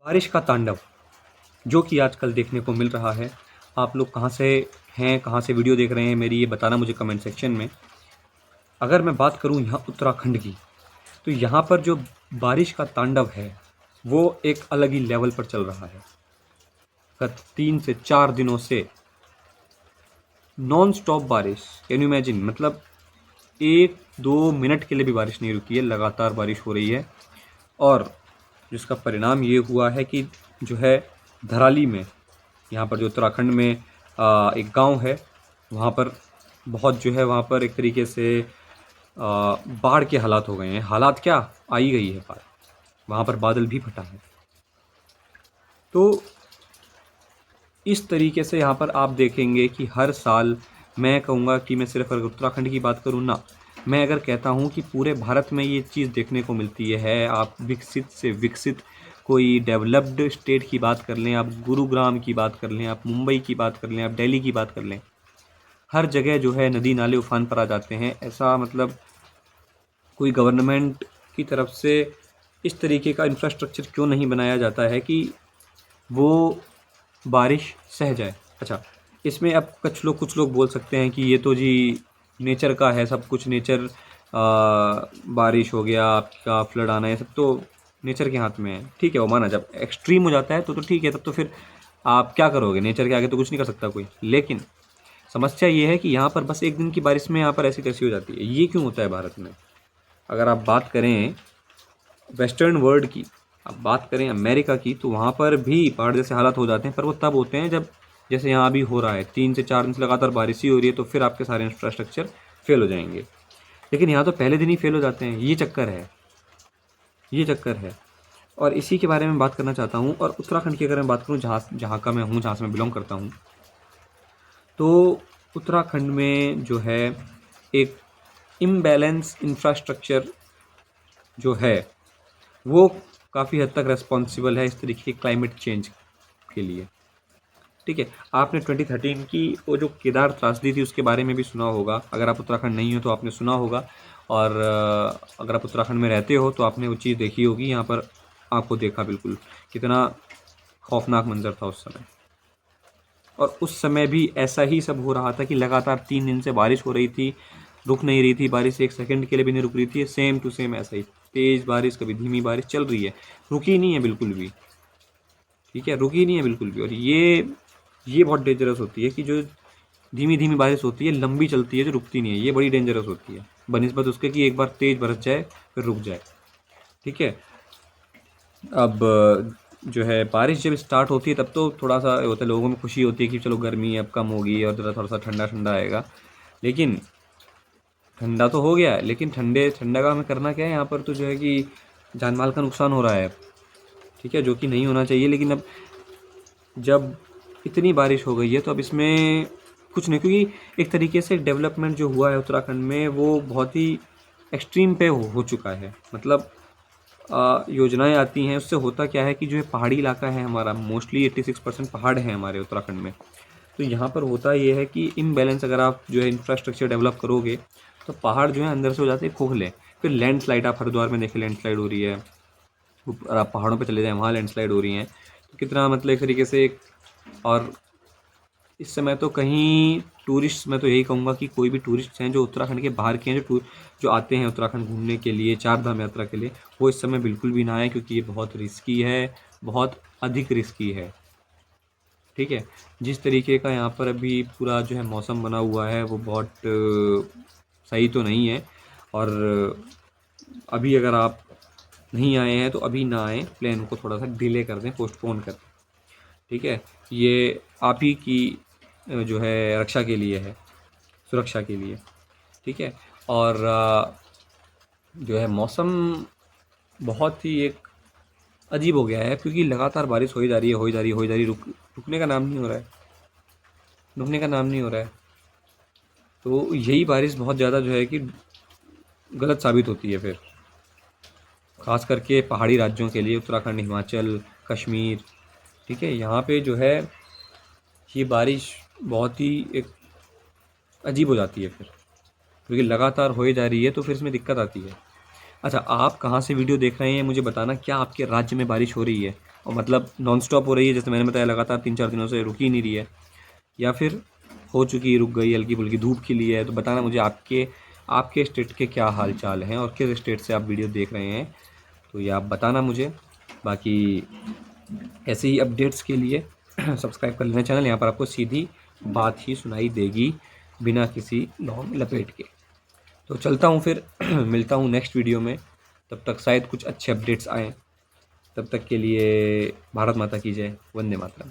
बारिश का तांडव जो कि आजकल देखने को मिल रहा है। आप लोग कहाँ से हैं, कहाँ से वीडियो देख रहे हैं मेरी, ये बताना मुझे कमेंट सेक्शन में। अगर मैं बात करूँ यहाँ उत्तराखंड की, तो यहाँ पर जो बारिश का तांडव है वो एक अलग ही लेवल पर चल रहा है। गत 3 से 4 दिनों से नॉन स्टॉप बारिश, कैन यू इमेजिन, मतलब 1-2 मिनट के लिए भी बारिश नहीं रुकी है, लगातार बारिश हो रही है। और जिसका परिणाम ये हुआ है कि जो है धराली में, यहाँ पर जो उत्तराखंड में एक गांव है, वहाँ पर बहुत जो है वहाँ पर एक तरीके से बाढ़ के हालात हो गए हैं। हालात क्या, आ ही गई है बाढ़, वहाँ पर बादल भी फटा है। तो इस तरीके से यहाँ पर आप देखेंगे कि हर साल, मैं कहूँगा कि मैं सिर्फ अगर उत्तराखंड की बात करूँ ना, मैं अगर कहता हूँ कि पूरे भारत में ये चीज़ देखने को मिलती है। आप विकसित से विकसित कोई डेवलप्ड स्टेट की बात कर लें, आप गुरुग्राम की बात कर लें, आप मुंबई की बात कर लें, आप दिल्ली की बात कर लें, हर जगह जो है नदी नाले उफान पर आ जाते हैं। ऐसा मतलब कोई गवर्नमेंट की तरफ से इस तरीके का इंफ्रास्ट्रक्चर क्यों नहीं बनाया जाता है कि वो बारिश सह जाए। अच्छा, इसमें अब कुछ लोग बोल सकते हैं कि ये तो जी नेचर का है सब कुछ, नेचर, बारिश हो गया आपका, फ्लड आना, ये सब तो नेचर के हाथ में है। ठीक है, वो माना, जब एक्सट्रीम हो जाता है तो ठीक है, तब तो फिर आप क्या करोगे, नेचर के आगे तो कुछ नहीं कर सकता कोई। लेकिन समस्या ये है कि यहाँ पर बस एक दिन की बारिश में यहाँ पर ऐसी तैसी हो जाती है। ये क्यों होता है भारत में? अगर आप बात करें वेस्टर्न वर्ल्ड की, अब बात करें अमेरिका की, तो वहाँ पर भी बाढ़ जैसे हालात हो जाते हैं, पर वो तब होते हैं जब जैसे यहाँ अभी हो रहा है, 3 से 4 दिन से लगातार बारिश ही हो रही है, तो फिर आपके सारे इंफ्रास्ट्रक्चर फेल हो जाएंगे। लेकिन यहाँ तो पहले दिन ही फेल हो जाते हैं। ये चक्कर है, ये चक्कर है। और इसी के बारे में बात करना चाहता हूँ। और उत्तराखंड की अगर मैं बात करूँ, जहाँ जहाँ का मैं हूँ, जहाँ से मैं बिलोंग करता हूँ, तो उत्तराखंड में जो है एक इम्बैलेंस इंफ्रास्ट्रक्चर जो है वो काफ़ी हद तक रेस्पॉन्सिबल है इस तरीके के क्लाइमेट चेंज के लिए। ठीक है, आपने 2013 की वो जो केदार त्रासदी थी उसके बारे में भी सुना होगा। अगर आप उत्तराखंड नहीं हो तो आपने सुना होगा। और अगर आप उत्तराखंड में रहते हो तो आपने वो चीज़ देखी होगी। यहाँ पर आपको देखा बिल्कुल कितना खौफनाक मंजर था उस समय। और उस समय भी ऐसा ही सब हो रहा था कि लगातार 3 दिन से बारिश हो रही थी, रुक नहीं रही थी बारिश, एक सेकंड के लिए भी नहीं रुक रही थी। सेम टू सेम ऐसा ही, तेज़ बारिश कभी धीमी बारिश चल रही है, रुकी नहीं है बिल्कुल भी। ठीक है, रुकी नहीं है बिल्कुल भी। और ये बहुत डेंजरस होती है कि जो धीमी धीमी बारिश होती है, लंबी चलती है, जो रुकती नहीं है, ये बड़ी डेंजरस होती है बनिस्बत उसके कि एक बार तेज़ बरस जाए फिर रुक जाए। ठीक है, अब जो है बारिश जब स्टार्ट होती है तब तो थोड़ा सा होता है, लोगों में खुशी होती है कि चलो गर्मी अब कम होगी और ज़रा थोड़ा सा ठंडा ठंडा आएगा। लेकिन ठंडा तो हो गया है, लेकिन ठंडा का हमें करना क्या है? यहाँ पर तो जो है कि जान माल का नुकसान हो रहा है। ठीक है, जो कि नहीं होना चाहिए। लेकिन अब जब इतनी बारिश हो गई है तो अब इसमें कुछ नहीं, क्योंकि एक तरीके से डेवलपमेंट जो हुआ है उत्तराखंड में वो बहुत ही एक्सट्रीम पे हो चुका है। मतलब योजनाएं आती हैं, उससे होता क्या है कि जो है पहाड़ी इलाका है हमारा, मोस्टली 86% पहाड़ है हमारे उत्तराखंड में। तो यहाँ पर होता ये है कि इम्बैलेंस, अगर आप जो है इंफ्रास्ट्रक्चर डेवलप करोगे तो पहाड़ जो है अंदर से हो जाते हैं खोखले। फिर लैंडस्लाइड, आप हरिद्वार में देखें लैंडस्लाइड हो रही है, ऊपर आप पहाड़ों पे चले जाएं वहाँ लैंडस्लाइड हो रही हैं। तो कितना मतलब एक तरीके से और इस समय तो कहीं टूरिस्ट, मैं तो यही कहूँगा कि कोई भी टूरिस्ट हैं जो उत्तराखंड के बाहर के हैं, जो आते हैं उत्तराखंड घूमने के लिए, चार धाम यात्रा के लिए, वो इस समय बिल्कुल भी ना आए, क्योंकि ये बहुत रिस्की है, बहुत अधिक रिस्की है। ठीक है, जिस तरीके का यहाँ पर अभी पूरा जो है मौसम बना हुआ है वो बहुत सही तो नहीं है। और अभी अगर आप नहीं आए हैं तो अभी ना आए, प्लान को थोड़ा सा डिले कर दें, पोस्टपोन कर दें। ठीक है, ये आप ही की जो है रक्षा के लिए है, सुरक्षा के लिए। ठीक है, और जो है मौसम बहुत ही एक अजीब हो गया है, क्योंकि लगातार बारिश हो ही जा रही है, हो ही जा रही है, हो ही जा रही है, रुकने का नाम नहीं हो रहा है, रुकने का नाम नहीं हो रहा है। तो यही बारिश बहुत ज़्यादा जो है कि गलत साबित होती है फिर, ख़ास करके पहाड़ी राज्यों के लिए, उत्तराखंड, हिमाचल, कश्मीर। ठीक है, यहाँ पे जो है ये बारिश बहुत ही एक अजीब हो जाती है फिर, क्योंकि लगातार हो ही जा रही है तो फिर इसमें दिक्कत आती है। अच्छा, आप कहाँ से वीडियो देख रहे हैं मुझे बताना, क्या आपके राज्य में बारिश हो रही है? और मतलब नॉन स्टॉप हो रही है, जैसे मैंने बताया लगातार 3-4 दिनों से रुक ही नहीं रही है, या फिर हो चुकी है, रुक गई, हल्की फुल्की धूप खिली है। तो बताना मुझे आपके आपके स्टेट के क्या हाल चाल हैं और किस स्टेट से आप वीडियो देख रहे हैं, तो ये आप बताना मुझे। बाकी ऐसे ही अपडेट्स के लिए सब्सक्राइब कर लेना चैनल, यहाँ पर आपको सीधी बात ही सुनाई देगी बिना किसी लौ में लपेट के। तो चलता हूँ फिर मिलता हूँ नेक्स्ट वीडियो में, तब तक शायद कुछ अच्छे अपडेट्स आएँ। तब तक के लिए भारत माता की जय, वंदे मातरम।